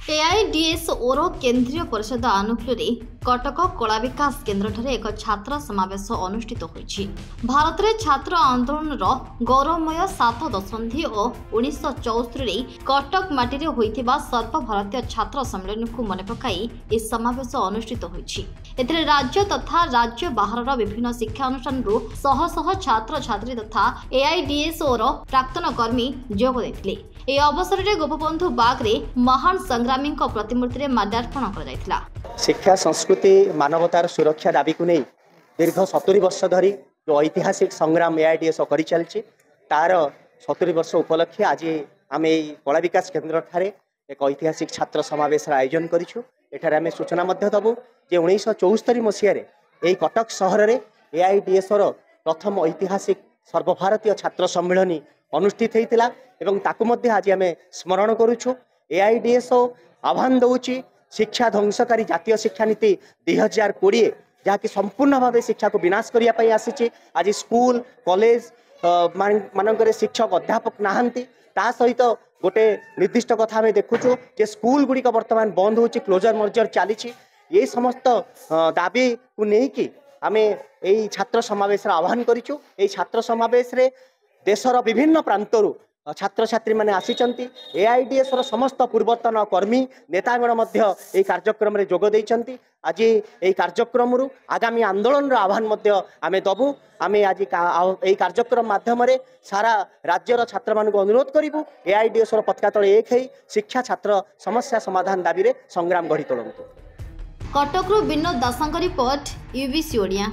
AIDSO केन्द्रीय परिषद आनुकूल्य कटक कला विकास केन्द्र एक छात्र समावेश अनुष्ठित होइछि। भारत में छात्र आंदोलन गौरवमय 7 दशंधि और 1974 कटक माटी रे होइथिबा सर्वभारतीय छात्र सम्मेलन को मन पकाई इस समावेश अनुष्ठित होइछि। एथिरे राज्य तथा राज्य बाहर विभिन्न शिक्षा अनुष्ठान शह शह छात्र छात्री तथा एआईडीएसओ प्राक्तन कर्मी जोग देथिले। ए अवसर में गोपबंधु बागरे महान संग्रामी प्रतिमूर्ति में माल्यार्पण कर शिक्षा संस्कृति मानवतार सुरक्षा दाबी को नहीं दीर्घ 70 वर्ष धरी जो ऐतिहासिक संग्राम एआईडीएसओ कर चलती तार 70 वर्ष उपलक्षे आज आम कला विकास केन्द्र ठारे एक ऐतिहासिक छात्र समावेश आयोजन करें सूचना दबू जे 1974 मसीह कटक सहर में एआईडीएसओ प्रथम ऐतिहासिक सर्वभारतीय छात्र सम्मेलन अनुष्ठित होता एवं ताकू मध्य आज आम स्मरण करुछु। एआईडीएसओ आह्वान दौची शिक्षा ध्वंसकारी जातीय शिक्षा नीति 2020 जहाँकि संपूर्ण भाव शिक्षा को विनाश करने आसी। आज स्कूल कॉलेज मानक शिक्षक अध्यापक नहांती ता सहित गोटे निर्दिष्ट कथा आम देखुचु जे स्कूल गुड़िक बर्तमान बंद हो क्लोजर मर्जर चली ये समस्त दाबी को लेकिन आम यही छात्र समावेश आह्वान करूँ। यही छात्र समावेश देशर विभिन्न प्रांतरू छात्र छात्री मैंने आसीचंती। एआईडीएसओ समस्त पूर्वतन कर्मी नेतागण मध्य कार्यक्रम रे जोग देइचंती। आज ये कार्यक्रम आगामी आंदोलन आह्वान आमे दबू। आमे आज ये कार्यक्रम माध्यम सारा राज्यर छात्र मानक अनुरोध करूँ एआईडीएसओ पताका तले एक है शिक्षा छात्र समस्या समाधान दाबी रे संग्राम गढ़ी तोलंतु। कटकरू विनोद दासंक रिपोर्ट यूबीसी ओडिया।